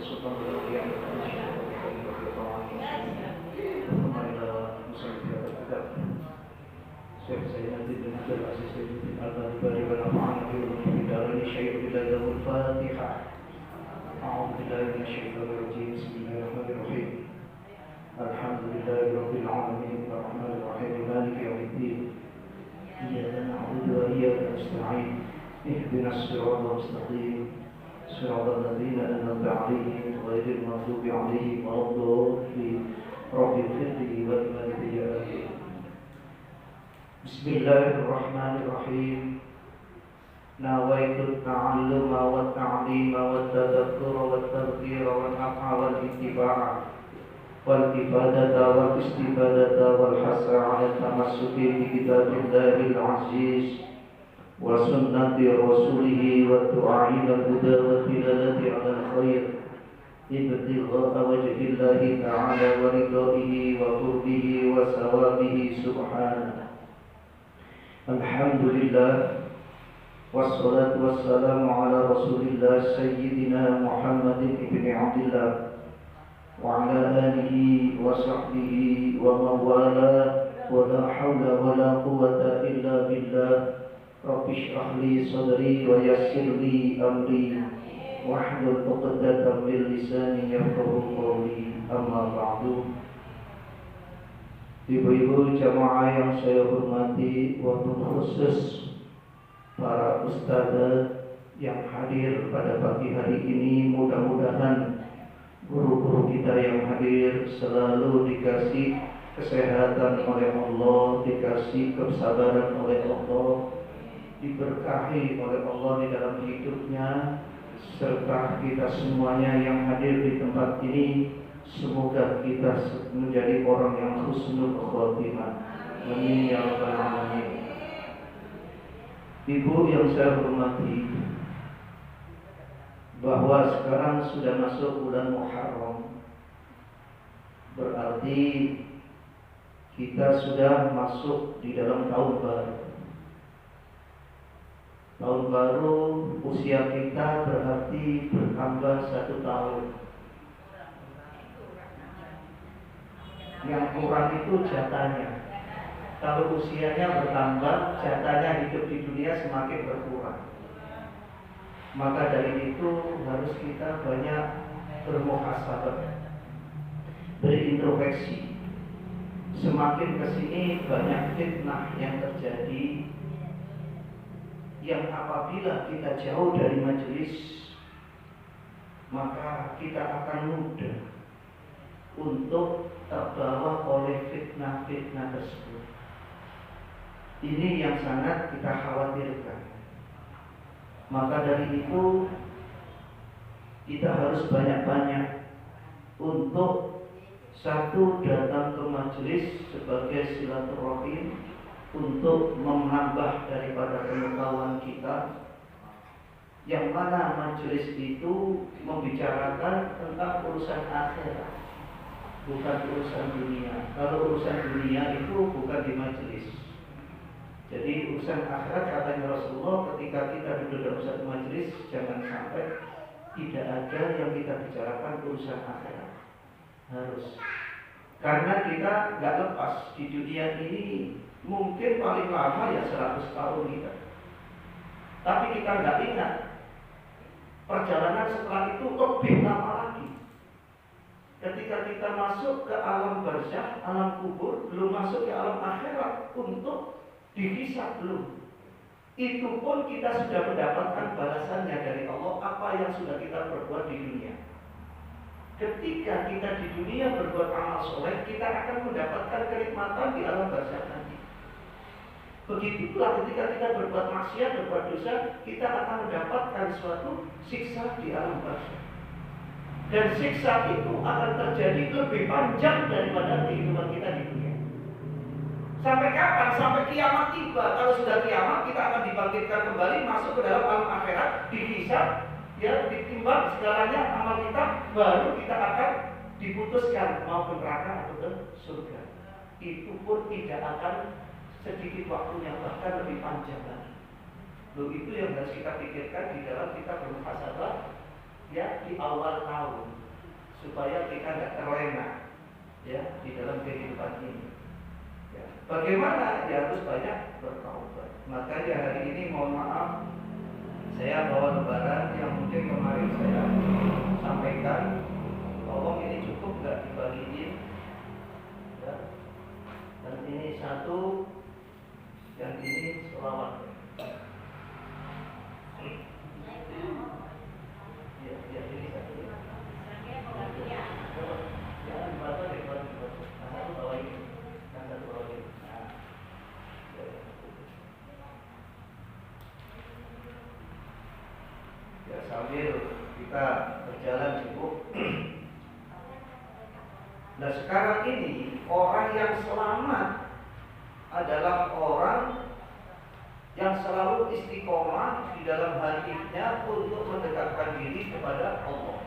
سلطان الأولياء ثم إلى مصنف هذا الكتاب شيخ سيدنا بن عبد العزيز بن الباري ونفعنا في دارين شيء إلى ذو الفاتحة. أعوذ بالله من الشيطان الرجيم. بسم الله الرحمن الرحيم. الحمد لله رب العالمين الرحمن الرحيم مالك يوم الدين. إياك نعبد وإياك نستعين. اهدنا الصراط المستقيم صراط الذين أنعمت عليهم غير المغضوب عليهم ولا الضالين. رب اغفر لي ولوالدي آمين. بسم الله الرحمن الرحيم. نويت التعلم والتعليم والتذكر والتذكير والنفع والاتباع والإفادة والاستفادة والحث على التمسك بكتاب الله العزيز وسنة رسوله والدعاء إلى الهدى والدلالة على الخير ابتغاء وجه الله تعالى ورضائه وقربه وثوابه سبحانه. الحمد لله والصلاة والسلام على رسول الله سيدنا محمد بن عبد الله وعلى آله وصحبه ومن والاه ولا حول ولا قوة إلا بالله. رب اشرح لي صدري ويسر لي أمري واحلل عقدة من لساني يفقهوا قولي. أما بعد. Ibu-ibu jamaah yang saya hormati, wabil khusus para ustadzah yang hadir pada pagi hari ini, mudah-mudahan guru-guru kita yang hadir selalu dikasih kesehatan oleh Allah, dikasih kesabaran oleh Allah, diberkahi oleh Allah di dalam hidupnya, serta kita semuanya yang hadir di tempat ini, semoga kita menjadi orang yang husnul khotimah. Amin ya rabbal alamin. Ibu yang saya hormati, bahwa sekarang sudah masuk bulan Muharram, berarti kita sudah masuk di dalam tahun baru. Tahun baru, usia kita berarti bertambah 1 tahun. Yang kurang itu jatahnya. Kalau usianya bertambah, jatahnya hidup di dunia semakin berkurang. Maka dari itu harus kita banyak bermuhasabah, berintrospeksi. Semakin kesini banyak fitnah yang terjadi, yang apabila kita jauh dari majelis, maka kita akan mudah untuk terbawa oleh fitnah-fitnah tersebut. Ini yang sangat kita khawatirkan. Maka dari itu kita harus banyak-banyak untuk satu, datang ke majelis sebagai silaturahim untuk menambah daripada pengetahuan kita, yang mana majelis itu membicarakan tentang urusan akhirat, bukan urusan dunia. Kalau urusan dunia itu bukan di majelis. Jadi urusan akhirat, katanya Rasulullah, ketika kita duduk dalam satu majelis, jangan sampai tidak ada yang kita bicarakan urusan akhirat. Harus. Karena kita nggak lepas di dunia ini, mungkin paling lama ya 100 tahun kita. Tapi kita nggak ingat perjalanan setelah itu lebih lama lagi. Ketika kita masuk ke alam barzakh, alam kubur, belum masuk ke alam akhirat untuk dihisab belum. Itu pun kita sudah mendapatkan balasannya dari Allah apa yang sudah kita perbuat di dunia. Ketika kita di dunia berbuat amal soleh, kita akan mendapatkan kenikmatan di alam barzakh nanti. Begitulah ketika kita berbuat maksiat, berbuat dosa, kita akan mendapatkan suatu siksa di alam barzakh. Dan siksa itu akan terjadi lebih panjang daripada kehidupan kita di dunia. Sampai kapan? Sampai kiamat tiba. Kalau sudah kiamat, kita akan dibangkitkan kembali, masuk ke dalam alam akhirat, dihisab, ya, ditimbang segalanya amal kita, baru kita akan diputuskan mau ke neraka atau ke surga. Itu pun tidak akan sedikit waktunya, bahkan lebih panjang lagi. Itu yang harus kita pikirkan di dalam kita bermuhasabah, ya, di awal tahun. supaya kita nggak terlena ya di dalam kehidupan ini. Ya. Bagaimana? Ya harus banyak bertaubat. Makanya hari ini mohon maaf, saya bawa lebaran yang mungkin kemarin saya sampaikan, tolong ini cukup nggak dibagiin, ya. Dan ini satu, yang ini selawat. Ya ini satu. Jangan dibaca deh kalau dibaca. Nah, satu bawa ini, yang satu bawa ini. Nah, ya sambil kita berjalan cukup. Nah sekarang ini orang yang selamat adalah orang yang selalu istiqomah di dalam hatinya untuk mendekatkan diri kepada Allah.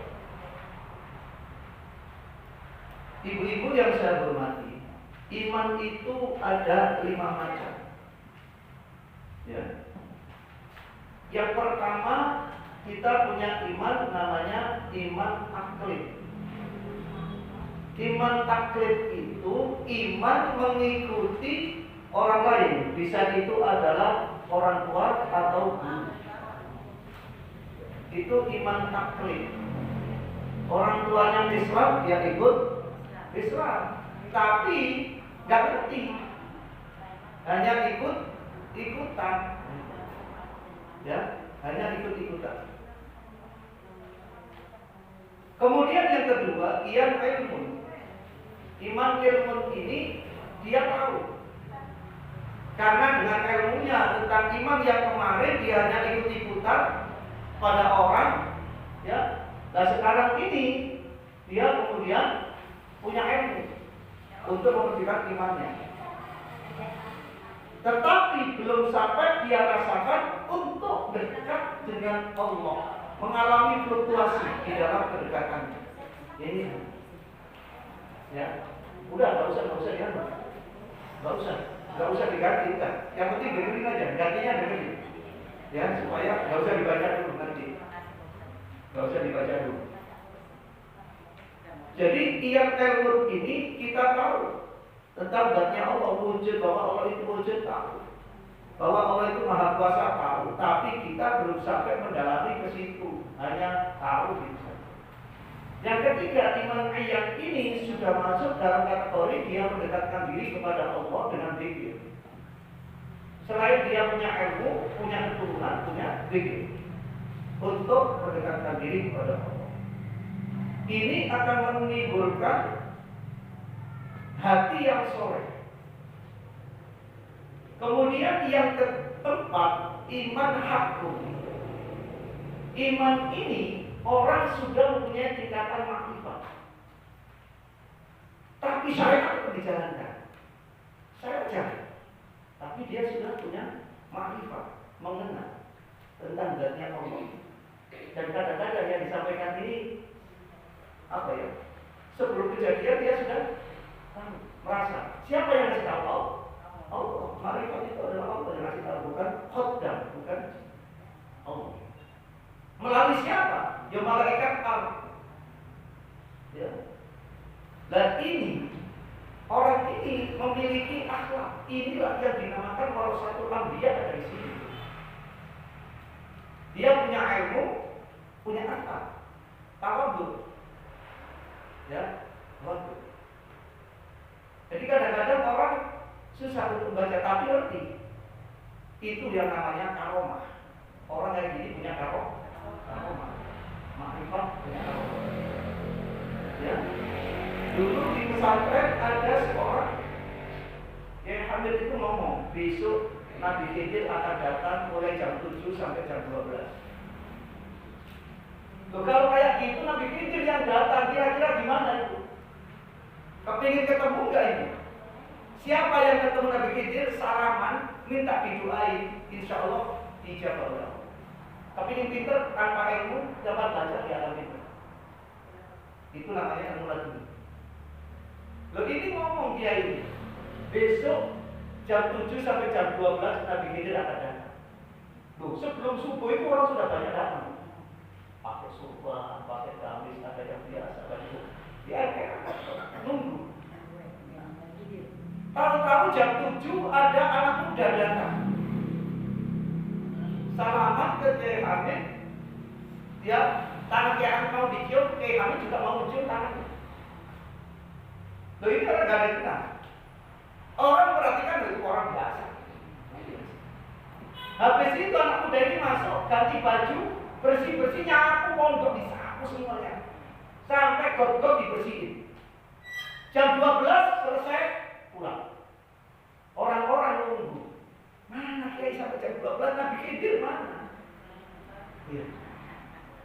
Ibu-ibu yang saya hormati, iman itu ada 5 macam. Ya. Yang pertama, kita punya iman namanya iman taklid. Iman taklid itu iman mengikuti orang lain. Bisa itu adalah orang tua atau guru. Itu iman taklid. Orang tuanya Islam, dia ikut Islam, tapi nggak ngerti, hanya ikut-ikutan, ya, hanya ikut-ikutan. Kemudian yang kedua, iman ilmu. Iman ilmu ini dia tahu, karena dengan ilmunya tentang iman yang kemarin dia hanya ikut-ikutan pada orang, ya. Nah sekarang ini dia kemudian punya ilmu untuk membuktikan imannya, tetapi belum sampai dia rasakan untuk dekat dengan Allah, mengalami fluktuasi di dalam kedekatannya. Ini, ya, udah nggak usah ya, nggak usah diganti, udah. Yang penting dengerin aja, gantinya dengerin, ya, supaya nggak usah dibaca dulu nanti, nggak usah dibaca dulu. Jadi tiap ilmu ini kita tahu tentang zatnya Allah, wujud, bahwa Allah itu wujud, tahu, bahwa Allah itu maha kuasa, tahu, tapi kita belum sampai mendalami ke situ, hanya tahu gitu. Yang ketiga, iman ayat ini sudah masuk dalam kategori dia mendekatkan diri kepada Allah dengan zikir. Selain dia punya ilmu, punya keturunan, punya zikir untuk mendekatkan diri kepada Allah. Ini akan menimbulkan hati yang soleh. Kemudian yang keempat, iman hakku. Iman ini orang sudah mempunyai tingkatan makrifat, tapi syariat itu dijalankan. Saya tapi dia sudah punya makrifat, mengenal tentang zatnya Allah. Dan kadang-kadang yang disampaikan ini apa ya? Sebelum kejadian dia sudah merasa. Siapa yang ngasih tahu? Allah. Makrifat itu adalah Allah yang ngasih tahu, bukan khodam, bukan Allah. Melalui siapa? Ya malaikat Allah. Ya. Dan ini orang ini memiliki akhlak. Inilah yang dinamakan warasatul anbiya dari sini. Dia punya ilmu, punya akhlak. Tawadhu. Ya, tawadhu. Jadi kadang-kadang orang susah untuk membaca, tapi ngerti. Itu yang namanya karomah. Orang kayak gini punya karomah. Makrifat punya karomah. Ya. Dulu di pesantren ada seorang yang Hamid itu ngomong, besok Nabi Khidir akan datang mulai jam 7 sampai jam 12. Loh, kalau kayak gitu Nabi Khidir yang datang kira-kira gimana itu? Kepingin ketemu enggak ini? Siapa yang ketemu Nabi Khidir salaman, minta didoain, insya Allah dijawab oleh Allah. Kepingin pinter tanpa ilmu dapat belajar di alam itu. Itu namanya ilmu laduni. Loh ini ngomong dia ini, besok jam 7 sampai jam 12 Nabi Khidir akan datang. Loh sebelum subuh itu orang sudah banyak datang. Pakai surban, pakai gamis, ada yang biasa, baju jam 7 ada anak muda datang. Salaman ke Kiai Hamid. Ya, tangan Kiai Hamid mau dicium, Kiai Hamid juga mau mencium tangannya. Loh, ini orang gak ada kenal. Orang perhatikan itu orang biasa. Habis itu anak muda ini masuk, ganti baju, bersih-bersih, nyapu pondok, disapu semuanya. Sampai got-got dibersihin. Jam 12 selesai, pulang. Orang-orang nunggu. Mana Kiai sampai jam 12, Nabi Khidir mana? Ya.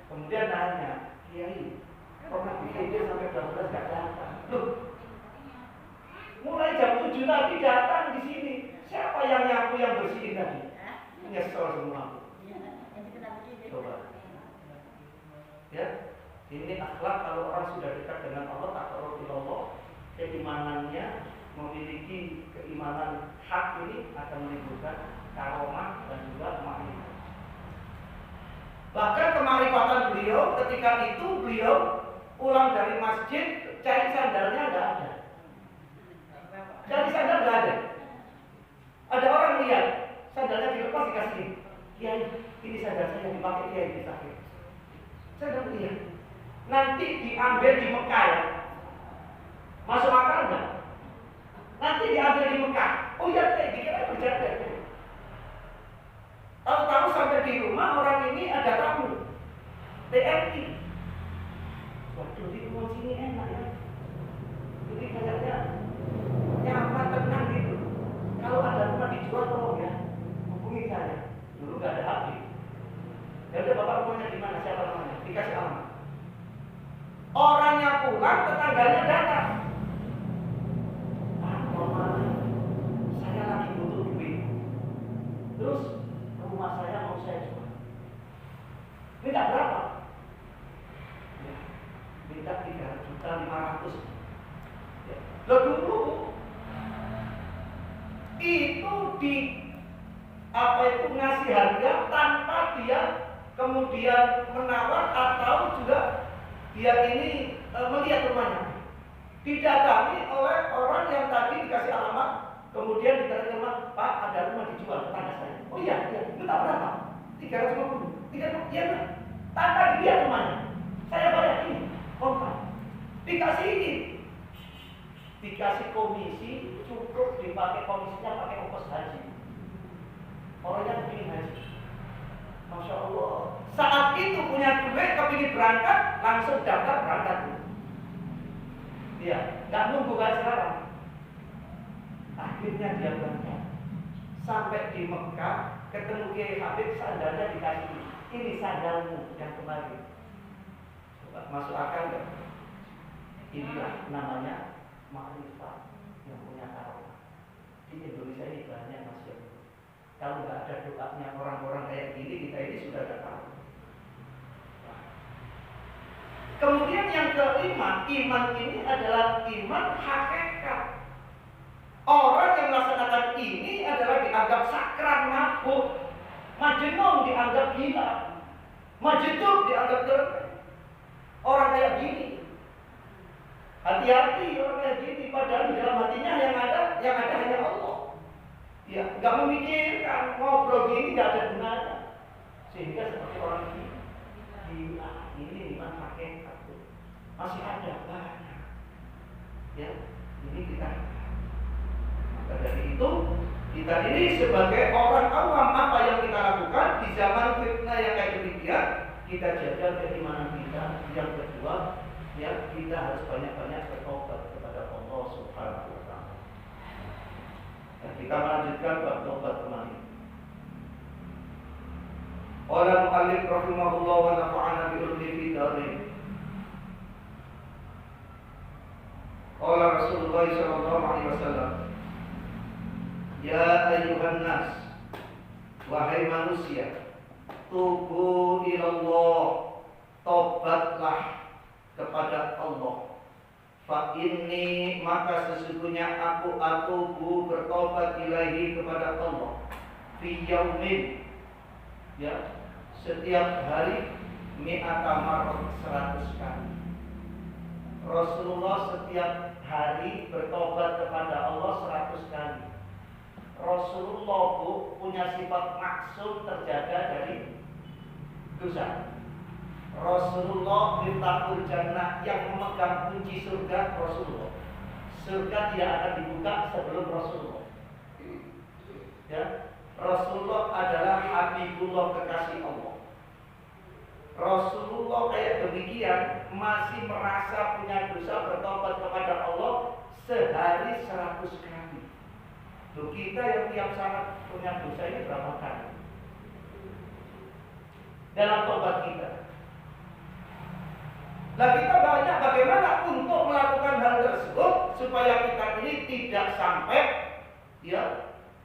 Kemudian nanya, Kiai, kok Nabi Khidir sampai 12 gak datang? Loh, mulai jam 7 tadi datang di sini. Siapa yang nyapu, yang bersihin tadi? Nyesel semua. Coba. Ya, ini akhlak kalau orang sudah dekat dengan Allah, taqarrub, keimanannya, memiliki keimanan hak ini akan menimbulkan karomah dan juga makrifat. Bahkan kemarifatan beliau ketika itu beliau pulang dari masjid, cari sandalnya nggak ada. Cari sandal nggak ada. Ada orang lihat sandalnya dilepas dikasih, Kiai, ini sandal saya dipakai Kiai di sakit. Saya nggak lihat. Nanti diambil di Mekah ya. Masuk akal enggak? Nanti diambil di Mekah. Oh iya, dikira berjaga. Tahu-tahu sampai di rumah orang ini ada tamu TNI. Waduh, di rumah sini enak ya. Jadi kayaknya nyaman, tenang gitu. Kalau ada rumah dijual tolong ya, hubungi saya. Dulu nggak ada HP. Ya udah, bapak rumahnya di mana? Siapa namanya? Dikasih alamat. Orangnya pulang, tetangganya datang. Saya lagi butuh duit. Terus rumah saya mau saya jual. Minta berapa? Ya, minta 3.500.000. Ya. Loh, dulu itu di ngasih harga tanpa dia kemudian menawar atau juga dia ini melihat rumahnya. Didatangi oleh orang yang tadi dikasih alamat, kemudian dikasih alamat, Pak, ada rumah dijual tetangga saya. Oh iya, minta berapa? 350. 350, iya kan? Tanpa dilihat rumahnya. Saya bayar ini, kontrak. Dikasih ini, dikasih komisi, cukup dipakai komisinya pakai ongkos haji. Orangnya begini haji. Masya Allah. Saat itu punya duit, kepingin berangkat, langsung daftar berangkat. Ya, nggak nunggu kan sekarang. Akhirnya dia berangkat. Sampai di Mekah, ketemu Kiai Habib, sandalnya dikasih. Ini sandalmu yang kemarin. Coba masuk akal nggak? Inilah namanya makrifat yang punya karomah. Di Indonesia ini banyak masih. Kalau nggak ada doanya orang-orang kayak gini, kita ini sudah ada tahu. Kemudian yang kelima, iman ini adalah iman hakikat. Orang yang melaksanakan ini adalah dianggap sakran, mabuk, majnun dianggap gila, majnun dianggap gila. Orang kayak gini, hati-hati orang kayak gini. Padahal di dalam hatinya yang ada hanya Allah. Ya, nggak memikirkan, ngobrol gini nggak ada gunanya. Sehingga seperti orang ini, gila, ini iman hakikat. Masih ada banyak. Ya, ini kita. Maka dari itu, kita ini sebagai orang awam, apa yang kita lakukan di zaman fitnah yang kayak demikian, kita jaga keimanan kita. Yang kedua, ya, kita harus banyak-banyak bertobat kepada Allah Subhanahu wa Ta'ala. Dan kita melanjutkan bab tobat kembali. Qala mu'allif rahimahullah wa nafa'ana bi ulumi darin. Qala Rasulullah sallallahu alaihi wasallam, ya ayyuhan nas, wahai manusia, tubu ilallah, tobatlah kepada Allah. Fa inni, maka sesungguhnya aku atubu bertobat ilahi kepada Allah. Fi yaumin, ya, setiap hari, mi'ata marrat, 100 kali. Rasulullah setiap hari bertobat kepada Allah 100 kali. Rasulullah punya sifat maksum terjaga dari dosa. Rasulullah miftahul jannah, yang memegang kunci surga Rasulullah. Surga tidak akan dibuka sebelum Rasulullah. Ya, Rasulullah adalah Habibullah, kekasih Allah. Rasulullah kayak demikian masih merasa punya dosa, bertobat kepada Allah sehari 100 kali. Loh, kita yang tiap saat punya dosa ini berapa kali dalam tobat kita? Nah, kita banyak bagaimana untuk melakukan hal tersebut supaya kita ini tidak sampai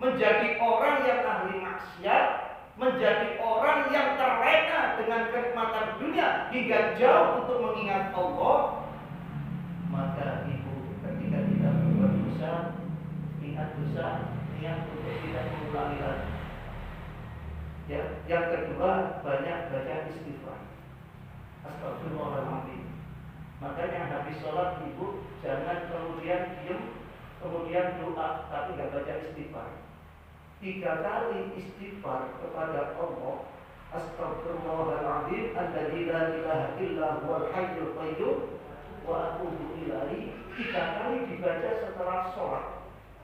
menjadi orang yang ahli maksiat, menjadi orang yang terlena dengan kenikmatan dunia hingga jauh untuk mengingat Allah. Maka ibu, ketika kita berbuat dosa, ingat dosa, niat untuk tidak mengulangi lagi. Ya, yang kedua, banyak baca istighfar. Astagfirullahaladzim. Makanya habis sholat ibu jangan kemudian diam, kemudian doa tapi nggak baca istighfar. 3 kali istighfar kepada Allah. Astagfirullahaladzim alladzi la ilaha illa huwal hayyul qayyum wa atubu ilaihi. 3 kali dibaca setelah sholat.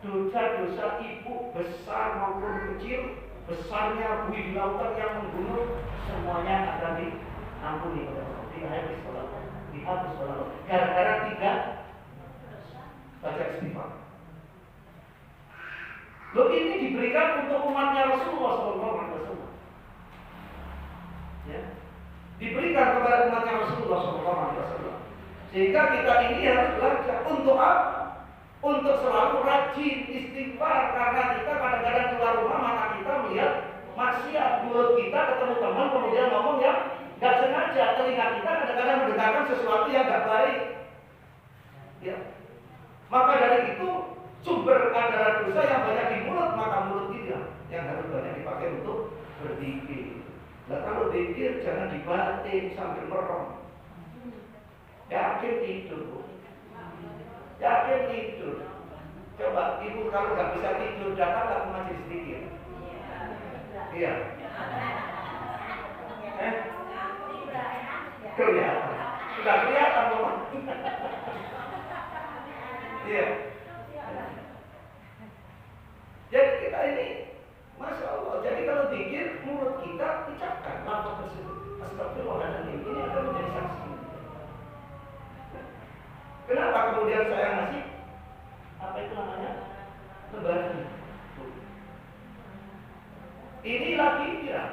Dosa-dosa ibu besar maupun kecil, besarnya buih di lautan yang membunuh, semuanya akan diampuni oleh Allah. Di akhir sholat, di habis sholat. Gara-gara 3 baca istighfar. Loh, ini diberikan untuk umatnya Rasulullah SAW. Ya, diberikan kepada umatnya Rasulullah SAW. Sehingga kita ini harus belajar untuk apa? Untuk selalu rajin istighfar, karena kita kadang-kadang keluar rumah mata kita melihat maksiat, mulut kita ketemu teman kemudian ngomong yang nggak sengaja, telinga kita kadang-kadang mendengarkan sesuatu yang nggak baik. Ya, maka dari itu sumber adalah dosa yang banyak di mulut, maka mulut kita yang harus banyak dipakai untuk berzikir. Nah, kalau zikir jangan dibatin sambil merem. Yakin tidur. Yakin tidur. Coba ibu kalau nggak bisa tidur datanglah ke majelis zikir. Iya. Kelihatan. Sudah kelihatan loh. Iya. Jadi kita ini, masya Allah. Jadi kalau zikir mulut kita ucapkan lafaz tersebut. Astagfirullahaladzim. Ini akan menjadi saksi. Kenapa kemudian saya ngasih apa itu namanya lembaran? Ini lagi tidak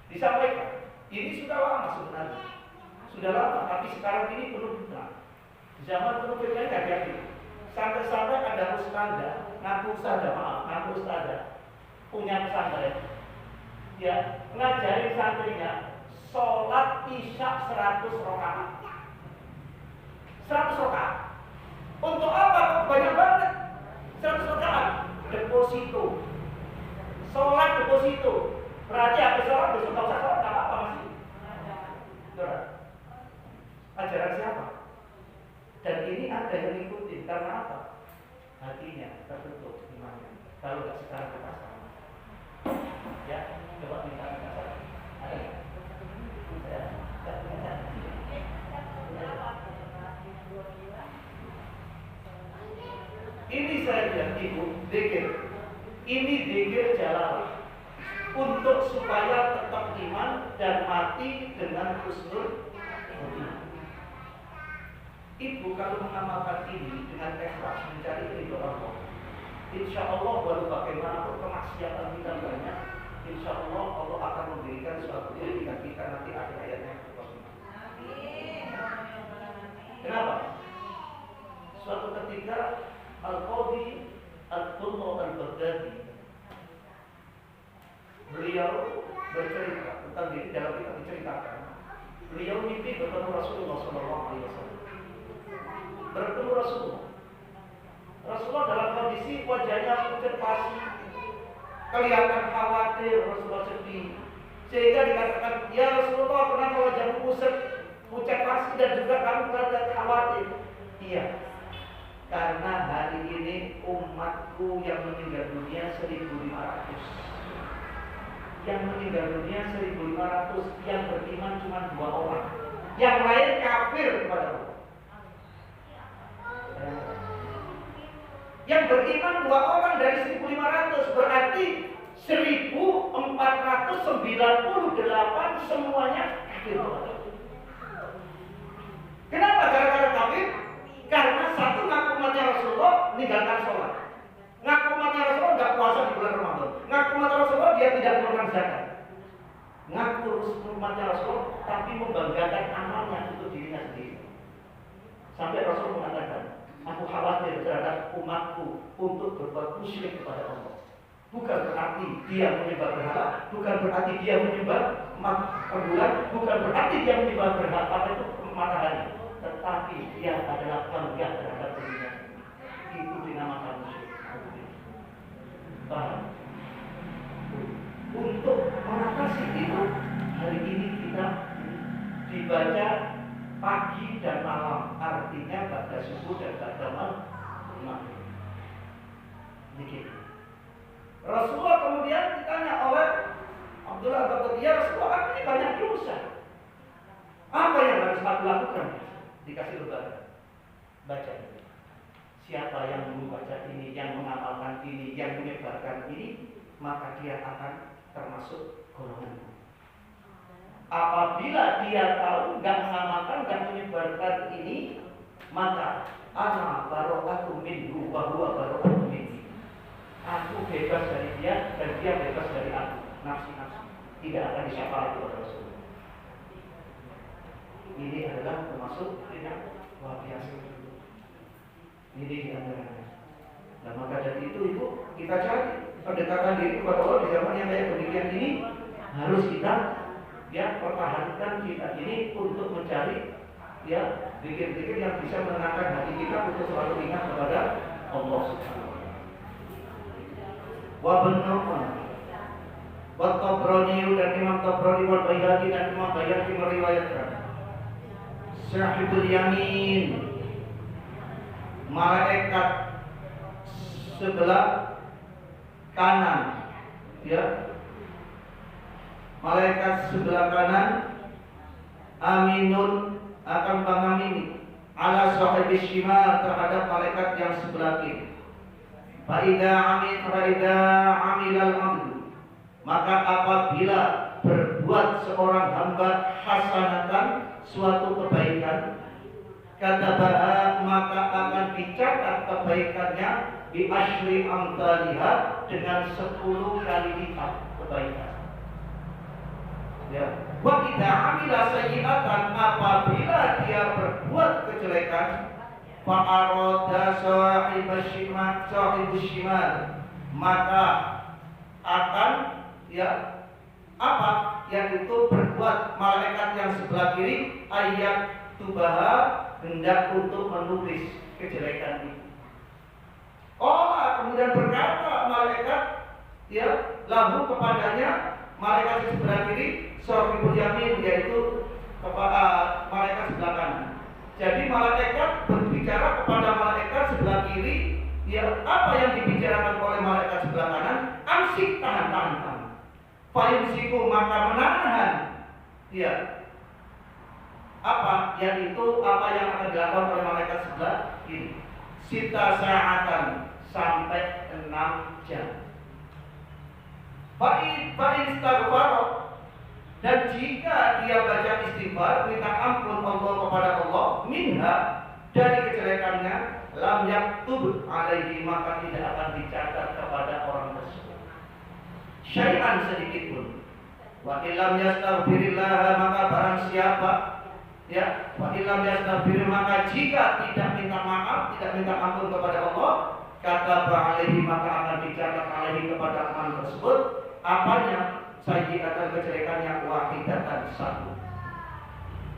disampaikan. Ini sudah lama sebenarnya, sudah lama. Tapi sekarang ini belum benar. Zaman penuh fitnah jadi sampai-sampai ada ngaku ustazah punya pesantren, ya ngajarin santrinya sholat isya 100 rakaat. 100 rakaat. Untuk apa? Banyak banget. 100 rakaat. Deposito. Sholat deposito. Berarti habis sholat besok nggak usah sholat, nggak apa-apa masih. Berat. Ajaran siapa? Dan ini ada yang ngikutin karena apa? Hatinya tertutup imannya. Kalau nggak sekarang kita sama. Ya, coba minta sekarang. Ada nggak? Ini saya bilang ibu, zikir. Ini zikir jalalah untuk supaya tetap iman dan mati dengan husnul khotimah. Ibu kalau mengamalkan ini dengan ikhlas mencari ridho Allah, insya Allah walau bagaimanapun kemaksiatan kita banyak, insya Allah Allah akan memberikan suatu ketika kita nanti ada ayatnya. Kenapa? Suatu ketika Al-Qadhi Abdullah Al-Baghdadi beliau bercerita tentang diri dalam kita diceritakan. Beliau mimpi bertemu Rasulullah SAW. Bertemu Rasulullah. Rasulullah dalam kondisi wajahnya pucat pasi, kelihatan khawatir, Rasulullah sedih. Sehingga dikatakan, ya Rasulullah, kenapa wajahmu pucat pasi dan juga kamu kelihatan khawatir? Iya. Karena hari ini umatku yang meninggal dunia 1.500. Yang meninggal dunia 1.500, yang beriman cuma 2 orang. Yang lain kafir kepada Allah. Yang beriman 2 orang dari 1.500, berarti 1.498 semuanya kafir. Kenapa gara-gara kafir? Karena satu ngaku umatnya Rasulullah, meninggalkan sholat. Ngaku umatnya Rasulullah nggak puasa di bulan Ramadan. Ngaku umatnya Rasulullah dia tidak mengeluarkan zakat. Ngaku umatnya Rasulullah tapi membanggakan amalnya untuk dirinya sendiri. Sampai Rasul mengatakan, aku khawatir terhadap umatku untuk berbuat musyrik kepada Allah. Bukan berarti dia menyembah berhala, bukan berarti dia menyembah bulan, bukan berarti dia menyembah berhala itu matahari, tetapi dia adalah bangga terhadap dirinya. Itu dinamakan musyrik. Untuk mengatasi itu, hari ini kita dibaca pagi dan malam, artinya pada subuh dan pada maghrib. Dikit. Rasulullah kemudian ditanya oleh Abdullah bin Dia, Rasulullah, ini banyak dosa. Apa yang harus aku lakukan? Dikasih lembaga. Baca ini. Siapa yang membaca ini, yang mengamalkan ini, yang menyebarkan ini, maka dia akan termasuk golongan. Apabila dia tahu, nggak mengamalkan, nggak menyebarkan ini, maka ana barokatu minhu wa huwa barokatu minni. Aku bebas dari dia dan dia bebas dari aku. Nafsi-nafsi tidak akan disyafaati oleh Rasulullah. Ini adalah termasuk yang luar biasa. Ini di antaranya. Nah, maka dari itu Ibu, kita cari pendekatan diri kepada Allah di zaman yang kayak demikian ini, harus kita pertahankan kita ini untuk mencari zikir-zikir yang bisa menenangkan hati kita untuk selalu ingat kepada Allah Subhanahu wa taala. Wa benar. Wa Tabrani dan Imam Tabrani wal Baihaqi dan Imam Baihaqi meriwayatkan Sahibul Yamin, malaikat sebelah kanan, malaikat sebelah kanan aminun akan mengamini ala sahibis shimal terhadap malaikat yang sebelah kiri. Faida amilal abdu, maka apabila berbuat seorang hamba hasanatan, suatu kebaikan, katabaha, maka akan dicatat kebaikannya bi asyri amsalihah, dengan 10 kali lipat kebaikan. Wa idza amila sayyi'atan, apabila dia berbuat kejelekan, fa arada sahibus shimal, maka akan yaitu berbuat malaikat yang sebelah kiri ayat tubaha, hendak untuk menulis kejelekan itu. Kemudian berkata malaikat lalu kepadanya malaikat di sebelah kiri, sahibul yamin, yaitu malaikat sebelah kanan. Jadi malaikat berbicara kepada malaikat sebelah kiri, apa yang dibicarakan oleh malaikat sebelah kanan? Amsik, tahan. Fayumsiku, maka menahan. Yaitu apa yang akan dilakukan oleh malaikat sebelah kiri. Sita sa'atan, sampai 6 jam. Fa'in istaghfar, dan jika dia baca istighfar, minta ampun Allah kepada Allah, minha, dari kejelekannya, lam yaktub alaihi, maka tidak akan dicatat kepada orang tersebut syai'an sedikit pun. Wa illam yastaghfirillah, maka barang siapa wa illam yastaghfir, maka jika tidak minta maaf, tidak minta ampun kepada Allah, kata alaihi, maka akan dicatat alaihi kepada amal tersebut apanya? Sayyi'atan, kejelekannya, wahidatan, 1.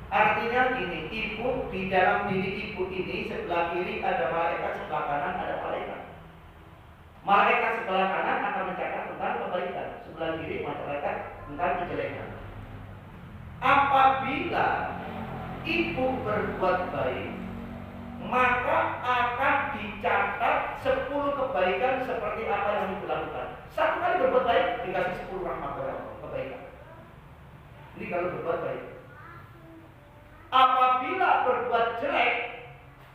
Artinya gini, ibu, di dalam diri ibu ini sebelah kiri ada malaikat, sebelah kanan ada malaikat. Malaikat sebelah kanan akan mencatat tentang kebaikan, sebelah kiri malaikat tentang kejelekan. Apabila ibu berbuat baik, maka akan dicatat 10 kebaikan seperti apa yang dilakukan. Satu kali berbuat baik dikasih 10 rahmat oleh Allah, kebaikan. Ini kalau berbuat baik. Apabila berbuat jelek,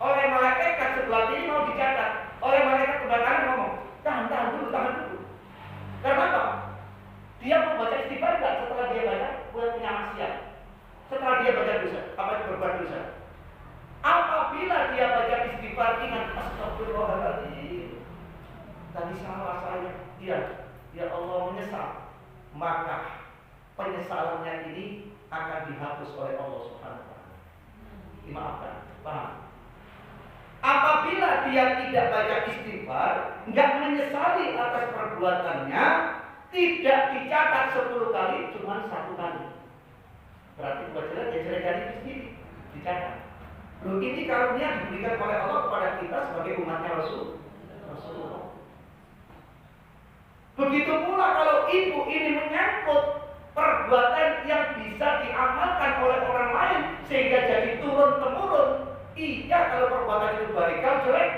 oleh malaikat sebelah kiri mau dicatat, oleh malaikat sebelah kanan ngomong, tahan dulu. Karena apa? Dia mau baca istighfar enggak setelah dia baca punya maksiat? Setelah dia baca dosa, apa itu berbuat dosa? Apabila dia baca istighfar, ingat astagfirullahaladzim, tadi salah saya, ya Allah menyesal, maka penyesalannya ini akan dihapus oleh Allah Subhanahu wa Ta'ala. Dimaafkan, paham? Apabila dia tidak baca istighfar, nggak menyesali atas perbuatannya, tidak dicatat 10 kali, cuma 1 kali. Berarti buat jelek, ya jelek dari itu sendiri dicatat. Loh, ini karunia diberikan oleh Allah kepada kita sebagai umatnya Rasulullah. Begitu pula kalau ibu ini menyangkut perbuatan yang bisa diamalkan oleh orang lain sehingga jadi turun-temurun. Iya, kalau perbuatan itu baik, kalau jelek,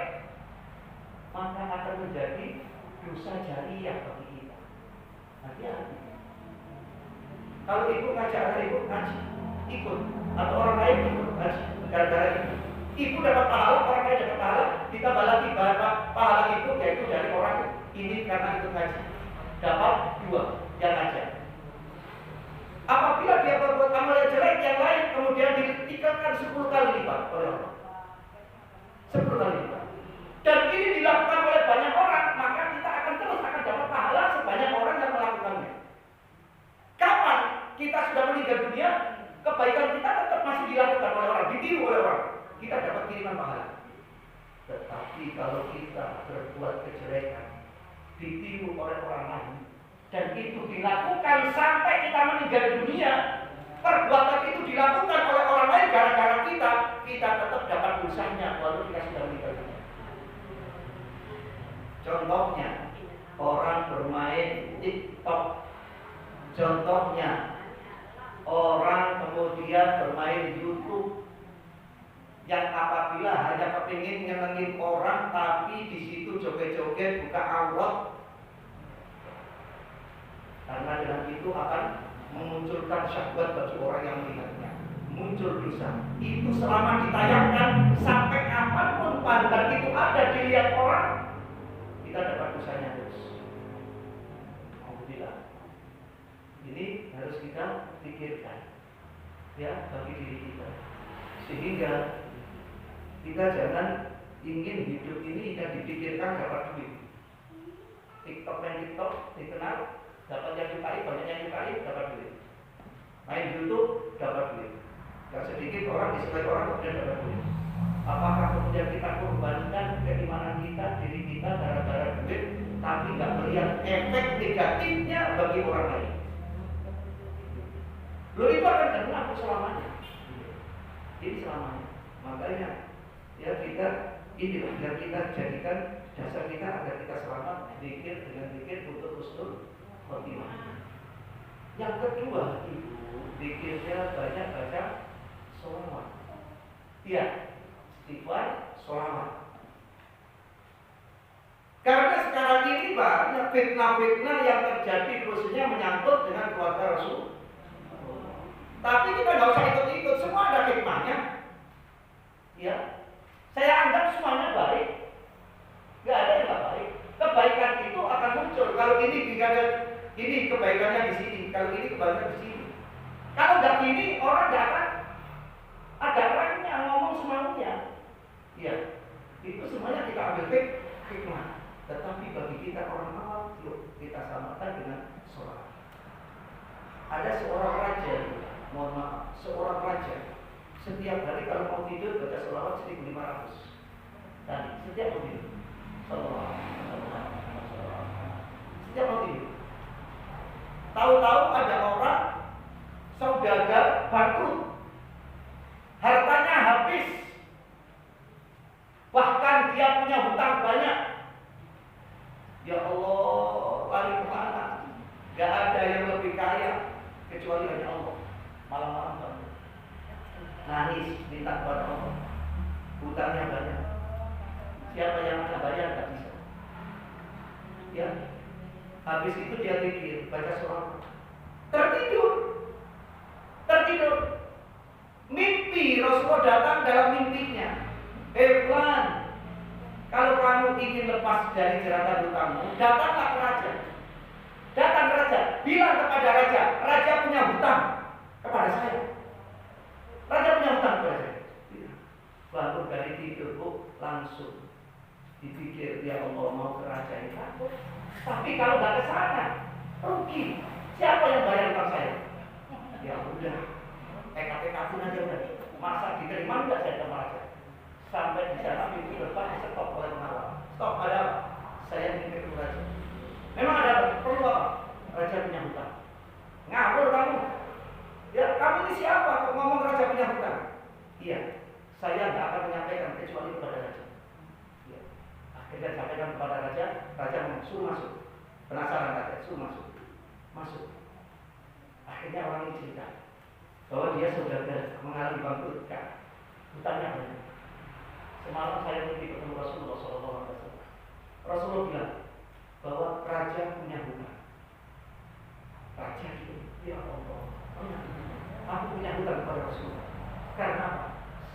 maka akan menjadi dosa jariah bagi kita. Hati-hati. Kalau ibu ngajak ibu ngaji, ikut, atau orang lain ikut ngaji, gara-gara ibu dapat pahala, orang lain dapat pahala, ditambah lagi pahala itu yaitu dari orang ini karena ikut ngaji, dapat 2 yang ngajak. Apabila dia berbuat amal yang jelek yang lain kemudian ditingkatkan 10 kali lipat oleh Allah. 10 kali lipat. Dan ini dilakukan oleh banyak orang, maka kita akan terus dapat pahala sebanyak orang yang melakukannya. Kapan kita sudah meninggal dunia, kebaikan kita tetap masih dilakukan oleh orang, ditiru oleh orang, kita dapat kiriman pahala. Tetapi kalau kita berbuat kejelekan, ditiru oleh orang lain, dan itu dilakukan sampai kita meninggal dunia, perbuatan itu dilakukan oleh orang lain gara-gara kita tetap dapat dosanya walaupun kita sudah meninggal dunia. Contohnya, orang bermain TikTok. Contohnya, orang kemudian bermain YouTube, yang apabila hanya kepingin nyenengin orang tapi di situ joget-joget buka aurat, karena dengan itu akan memunculkan syahwat bagi orang yang melihatnya, muncul dosa. Itu selama ditayangkan sampai kapanpun pandang itu ada dilihat orang, kita dapat dosanya terus. Alhamdulillah. Ini harus kita pikirkan, ya, bagi diri kita, sehingga kita jangan ingin hidup ini yang dipikirkan dapat duit. TikTok dikenal, dapat yang dikali, banyak yang dikali, dapat duit. Main YouTube, dapat duit. Yang sedikit orang, dislike orang, kemudian dapat duit. Apakah kemudian kita korbankan keimanan kita, diri kita gara-gara duit, tapi nggak melihat efek negatifnya bagi orang lain? Loh, itu akan kena selamanya. Ini selamanya. Makanya, ya kita inilah yang kita jadikan dasar kita agar kita selamat, zikir dengan zikir untuk husnul khotimah. Yang kedua, ibu, zikirnya banyak baca sholawat. Iya, istighfar, sholawat. Karena sekarang ini banyak fitnah-fitnah yang terjadi khususnya menyangkut dengan keluarga Rasul. Tapi kita nggak usah ikut-ikut, semua ada hikmahnya. Ya, saya anggap semuanya baik. Nggak ada yang nggak baik. Kebaikan itu akan muncul. Kalau ini kebaikannya di sini, kalau ini kebaikannya di sini. Kalau nggak gini, orang nggak akan ada orangnya ngomong semaunya. Ya, itu semuanya kita ambil hikmah. Tetapi bagi kita orang awam, yuk kita samakan dengan sholat. Ada seorang raja, mohon maaf, seorang raja setiap hari kalau mau tidur baca sholawat 1500 tadi setiap mau tidur. Setiap mau tidur. Tahu-tahu ada orang saudagar bangkrut, hartanya habis, bahkan dia punya hutang banyak. Ya Allah, lari kemana? Gak ada yang lebih kaya kecuali hanya Allah. Malam-malam bangun, nangis minta kepada Allah, hutangnya banyak. Siapa yang akan bayar? Gak bisa. Ya. Habis itu dia pikir, baca surah. Tertidur. Mimpi, Rasulullah datang dalam mimpinya. Fulan, kalau kamu ingin lepas dari jeratan hutangmu, datanglah ke raja. Datang ke raja, bilang kepada raja, raja punya hutang kepada saya. Raja punya hutang kepada saya. Bangun dari tidur, langsung dipikir, ya Allah, mau ke raja ini takut. Tapi kalau nggak ke sana, rugi. Siapa yang bayar hutang saya? Ya udah, PKP-PKP aja udah. Masa diterima nggak saya sama raja? Sampai di sana pintu depan stop oleh penawar. Stop, ada apa? Saya ingin ketemu raja. Memang ada apa? Perlu apa? Raja punya hutang. Ngawur kamu. Ya kamu ini siapa? Kok ngomong raja punya hutang? Iya, saya nggak akan menyampaikan kecuali kepada raja. Ya. Akhirnya sampaikan kepada raja. Raja suruh masuk. Penasaran raja, suruh masuk. Masuk. Akhirnya orang ini cerita bahwa dia sudah mengalami bangkrut. Hutangnya banyak. Semalam saya mimpi ketemu Rasulullah SAW. Rasulullah bilang bahwa raja punya hutang. Raja itu, ya Allah, aku punya hutang kepada Rasulullah. Karena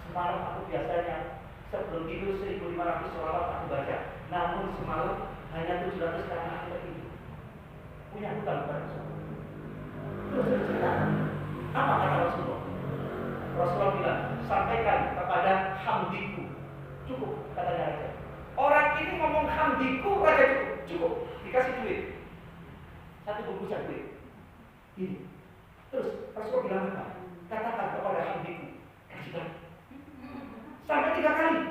semalam aku biasanya sebelum tidur 1500 sholawat aku baca. Namun semalam hanya 700 karena aku tertidur. Punya hutang kepada Rasulullah. Terus cerita, apa kata Rasulullah? Rasulullah bilang, sampaikan kepada hamdiku. Cukup, katanya raja. Orang ini ngomong hamdiku, raja cukup. Dikasih duit. Satu bungkusan duit. Ini. Terus Rasulullah bilang apa? Katakan kepada hamdiku. Kasihkan. Sampai 3 kali.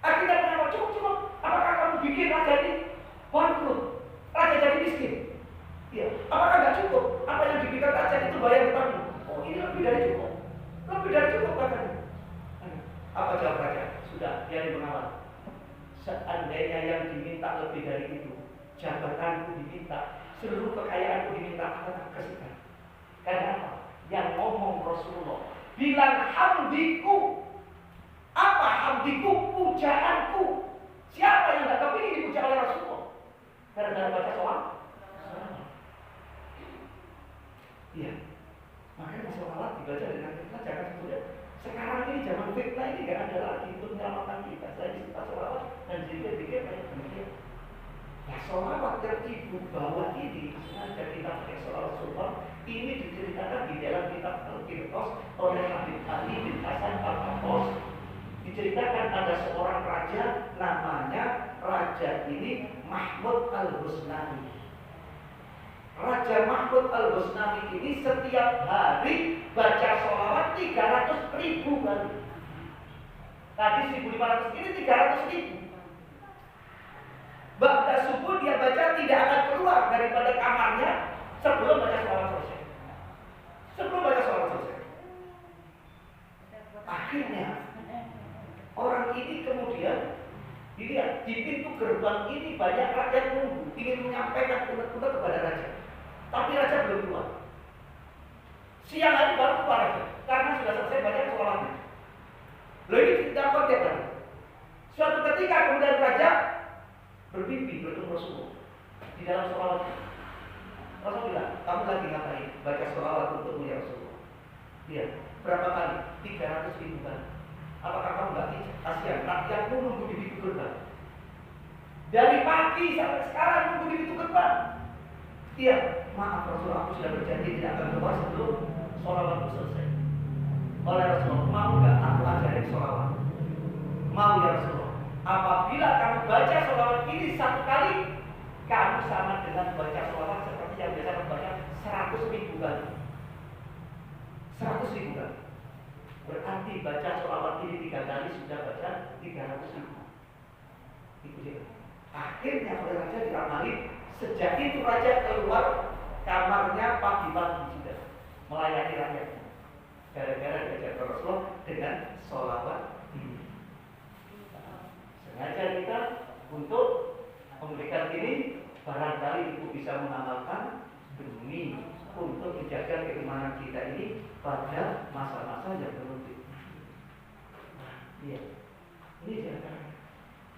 Akhirnya kenapa? Cukup. Apakah kamu bikin raja ini bangkrut? Raja jadi miskin? Iya. Apakah nggak cukup? Apa yang dibikin raja itu bayar hutangmu? Oh, ini lebih dari cukup. Lebih dari cukup katanya. Apa jawab raja? Sudah, dia mengawal. Seandainya yang diminta lebih dari itu, jabatanku diminta, seluruh kekayaanku diminta, akan kasihkan. Karena apa? Yang ngomong Rasulullah bilang hamdiku. Apa hamdiku? Pujaanku. Siapa yang tidak kepingin dipuja oleh Rasulullah? Karena baca soal. Iya. Makanya sholawat dibaca dengan ikhlas, jangan kemudian sekarang ini zaman fitnah ini nggak ada lagi untuk menyelamatkan kita. Saya kita sholawat dan zikir kayak demikian. Nah, sholawat yang ibu bawa ini sengaja kita pakai sholawat Rasulullah ini diceritakan di dalam kitab Al-Qirtos oleh Habib Ali bin Hasan Al-Qirtos. Diceritakan ada seorang raja namanya raja ini Mahmud Al-Husnani. Raja Mahmud Al-Husnani ini setiap hari baca sholawat 300.000 kali. Tadi 1.500, ini 300.000. Ba'da subuh dia baca tidak akan keluar daripada kamarnya sebelum baca sholawat selesai. Sebelum baca sholawat selesai. Akhirnya orang ini kemudian dilihat di pintu gerbang ini banyak rakyat nunggu ingin menyampaikan unek-unek kepada raja. Tapi raja belum keluar. Siang hari baru keluar raja, karena sudah selesai baca sholawatnya. Lalu ini tidak konteks. Suatu ketika kemudian raja bermimpi bertemu Rasulullah di dalam sholawatnya. Rasul bilang, kamu lagi ngapain? Baca sholawat untukmu ya Rasulullah. Iya. Berapa kali? 300.000 kali. Apakah kamu nggak kasihan? Rakyatmu nunggu di pintu gerbang. Dari pagi sampai sekarang nunggu di pintu gerbang. Iya, maaf Rasul, aku sudah berjanji tidak akan keluar sebelum sholawatku selesai. Oleh Rasulullah, mau nggak aku ajarin sholawat? Mau ya Rasulullah. Apabila kamu baca sholawat ini 1 kali, kamu sama dengan baca sholawat seperti yang biasa kamu baca 100.000 kali. 100.000 kali. Berarti baca sholawat ini 3 kali sudah baca 300.000. Itu dia. Akhirnya oleh raja diramali. Sejak itu raja keluar kamarnya pagi-pagi sudah melayani rakyatnya. Gara-gara diajar Rasulullah dengan sholawat ini. Sengaja kita untuk memberikan ini, barangkali ibu bisa mengamalkan demi untuk menjaga keimanan kita ini pada masa-masa yang berikut. Iya, ini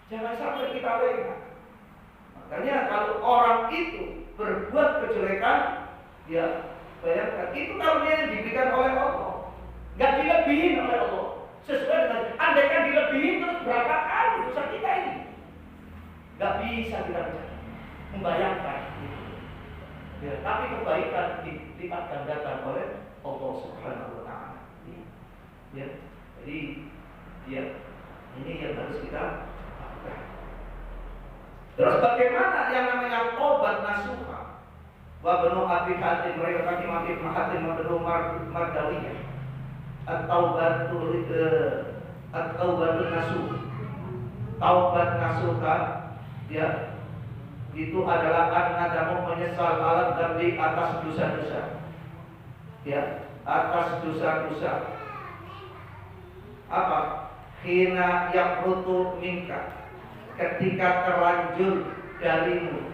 jangan sampai kita lengah. Makanya kalau orang itu berbuat kejelekan, ya bayangkan itu karunia yang diberikan oleh Allah, nggak dilebihin oleh Allah. Sesuai dengan, andaikan dilebihin terus berapa kali dosa kita ini, nggak bisa kita membayangkan. Ya, tapi kebaikan dilipat gandakan oleh Allah Subhanahu Wa Taala. Ya, jadi ya ini yang harus kita lakukan. Terus bagaimana yang namanya taubat nasuha? Wa banu Abi Hatim meriwayatkan Imam Ibnu Hatim Mabnu Mardawiyah. At-taubatul nasuh. Taubat nasuha ya itu adalah an-nadamu menyesal alat dzambi atas dosa-dosa. Ya, atas dosa-dosa. Apa? Hina yaqrutu minka, ketika terlanjur darimu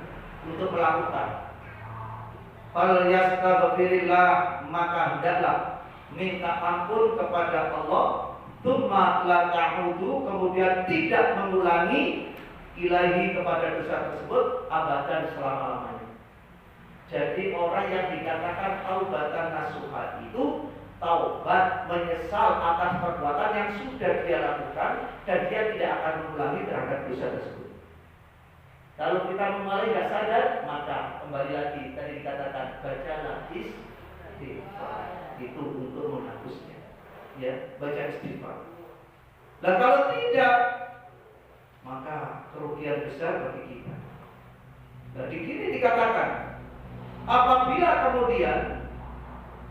untuk melakukan. Fal yastaghfirillah, maka hendaklah minta ampun kepada Allah. Tsumma la ta'udu, kemudian tidak mengulangi ilahi kepada dosa tersebut abadan selama-lamanya. Jadi orang yang dikatakan taubatan nasuha itu taubat menyesal atas perbuatan yang sudah dia lakukan dan dia tidak akan mengulangi terhadap dosa tersebut. Kalau kita mulai tidak sadar, maka kembali lagi tadi dikatakan bacalah istighfar, itu untuk menghapusnya. Ya, baca istighfar. Dan kalau tidak, maka kerugian besar bagi kita. Nah, di sini dikatakan apabila kemudian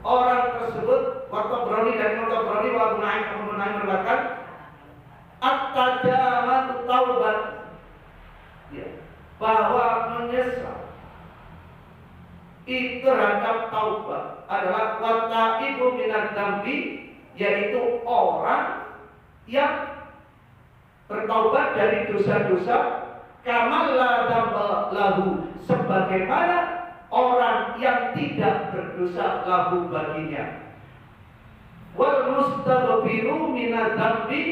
orang tersebut At-Tabrani dan At-Tabrani wa Abu Nu'aim meriwayatkan at-tadamat taubat, ya, bahwa menyesal itu terhadap taubat adalah wataibu minadz dzambi, yaitu orang yang bertaubat dari dosa-dosa kama la dzamba lahu, sebagaimana orang yang tidak berdosa lahu baginya. Wal mustaghfiru minadz dzambi,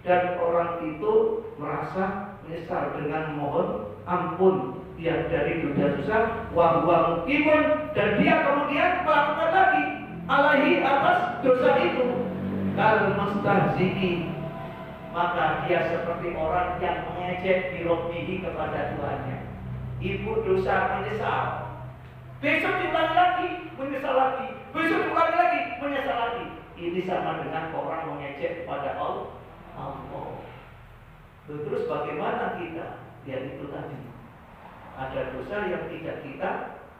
dan orang itu merasa menyesal dengan mohon ampun dia dari dosa-dosa, wa huwa muqimun, dan dia kemudian melakukan lagi alaihi atas dosa itu. Kal mustahzi'i, maka dia seperti orang yang mengejek birobbihi kepada Tuhannya. Ibu dosa menyesal, besok diulangi lagi menyesal lagi, besok diulangi lagi menyesal lagi. Ini sama dengan orang mengejek kepada Allah. Terus bagaimana kita? Ya itu tadi, ada dosa yang tidak kita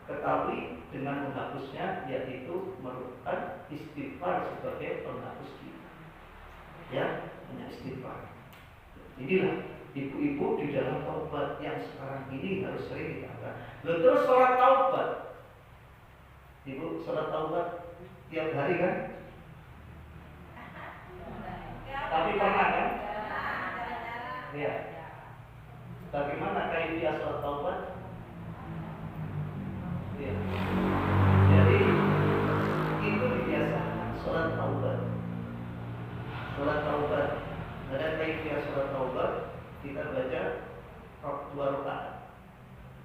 ketahui dengan menghapusnya, yaitu merupakan istighfar sebagai penghapus kita. Ya, hanya istighfar. Inilah ibu-ibu di dalam taubat yang sekarang ini harus sering dilakukan. Terus sholat taubat, ibu sholat taubat tiap hari kan? Tapi pernah kan? Ya. Bagaimana kaifiah sholat taubat? Ya. Jadi itu dibiasakan sholat taubat. Sholat taubat, ada kaifiah sholat taubat. Kita baca 2 rakaat.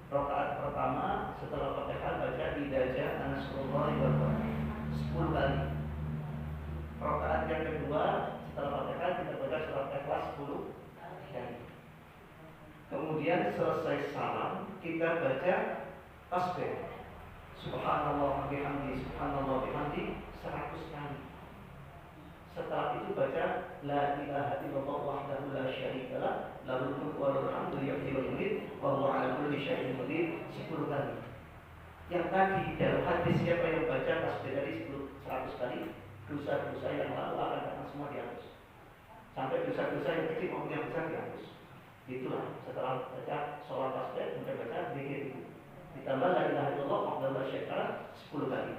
Rakaat pertama setelah Fatihah baca idza jaa nasrullahi wal fath 10 kali. Rakaat yang kedua setelah Fatihah kita baca surat Ikhlas 10 kali. Kemudian selesai salam kita baca tasbih subhanallah bihamdi subhanallah bihamdi 100 kali. Setelah itu baca la ilaha illallah wahdahu la syarikalah lahul mulku wa lahul hamdu yuhyi wa yumiitu wa huwa 'ala kulli syai'in qadir 10 kali. Yang tadi dalam hadis siapa yang baca tasbih tadi 100 kali, dosa-dosa yang lalu akan semua dihapus. Sampai dosa-dosa yang kecil maupun yang besar dihapus. Itulah setelah baca sholat tasbih kemudian baca zikir itu. Ditambah la ilaha illallah wahdahu la syarikalah 10 kali.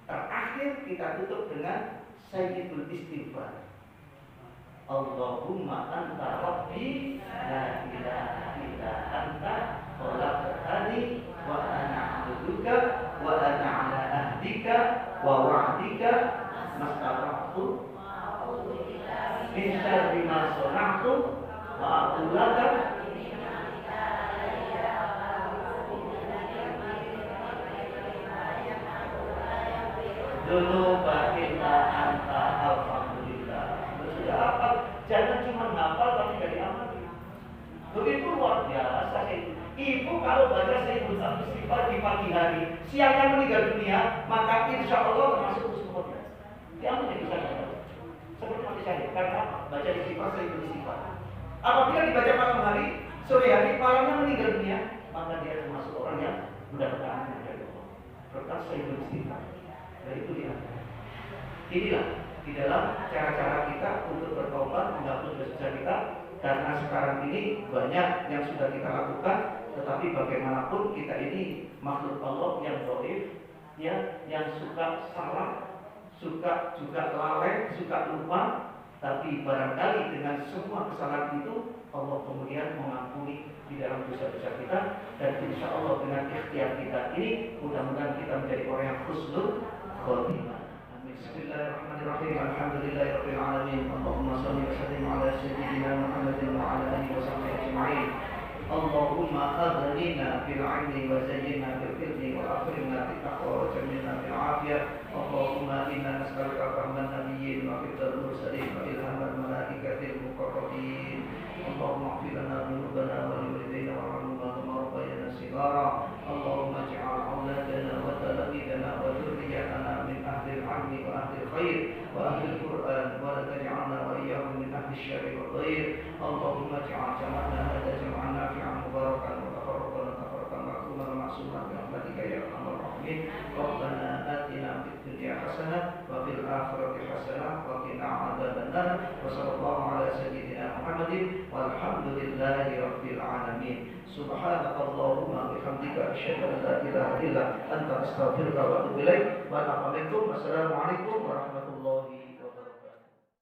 Terakhir kita tutup dengan sayyidul istighfar. Allahumma anta rabbi la ilaha illa anta khalaqtani wa ana 'abduka wa ana 'ala ahdika wa wa'dika mastata'tu min syarri ma sana'tu wa aqulu laka dzunuba illa anta alhamdulillah. Sudah hafal, jangan cuma hafal tapi gak diamali. Begitu luar biasa itu. Ibu kalau baca Sayyidul Istighfar di pagi hari, siangnya meninggal dunia, maka insya Allah termasuk husnul. Yang menjadi saya seperti mati saya, karena baca istighfar Sayyidul Istighfar. Apabila dibaca malam hari, sore hari, malamnya meninggal dunia, maka dia termasuk orang yang mendapatkan anugerah dari Allah. Berkat Sayyidul Istighfar. Dan itu dia. Inilah di dalam cara-cara kita untuk bertobat menghapus dosa kita. Karena sekarang ini banyak yang sudah kita lakukan, tetapi bagaimanapun kita ini makhluk Allah yang dhaif, ya, yang suka salah, suka juga lalai, suka lupa. Tapi barangkali dengan semua kesalahan itu Allah kemudian mengampuni di dalam dosa-dosa kita, dan insya Allah dengan ikhtiar kita ini mudah-mudahan kita menjadi orang yang husnul khotimah. Bismillahirrahmanirrahim. Alhamdulillahirabbil alamin. Allahumma shalli wa sallim ala sayyidina Muhammadin wa ala alihi wa sahbihi ajma'in. Allahumma aghnina bil 'ilmi wa zayyinna bil ilmi wa akrimna bit taqwa wa jammilna bil 'afiyah. Allahumma inna nas'aluka fahman nabiyyin wa hifdzal mursalin wa ilhamal malaikatil muqarrabin. Allahumma ighfir lana dhunubana wa li walidayna warhamhuma kama rabbayana shighara. Allahumma ij'al auladana wa talamiidana wa dhurriyyatana min ahli al-'ilmi wa ahli al-khair wa ahli al-Qur'an wa la taj'alna wa iyyahum min ahli asy-syarri wal ghair. Allahumma ij'al jama'ana hadha jam'an nafi'an mubarakan wa tafarraqana tafarraqan ma'suman ma'suman bi rahmatika ya arhamar rahimin. Rabbana atina fid dunya hasanah wa fil akhirati hasanah wa qina adzabannar. Wa sallallahu ala sayyidina Muhammadin walhamdulillahi rabbil alamin. Subhanakallahumma wa bihamdika asyhadu an la ilaha illa anta astaghfiruka wa atubu ilaik. Wa assalamualaikum warahmatullahi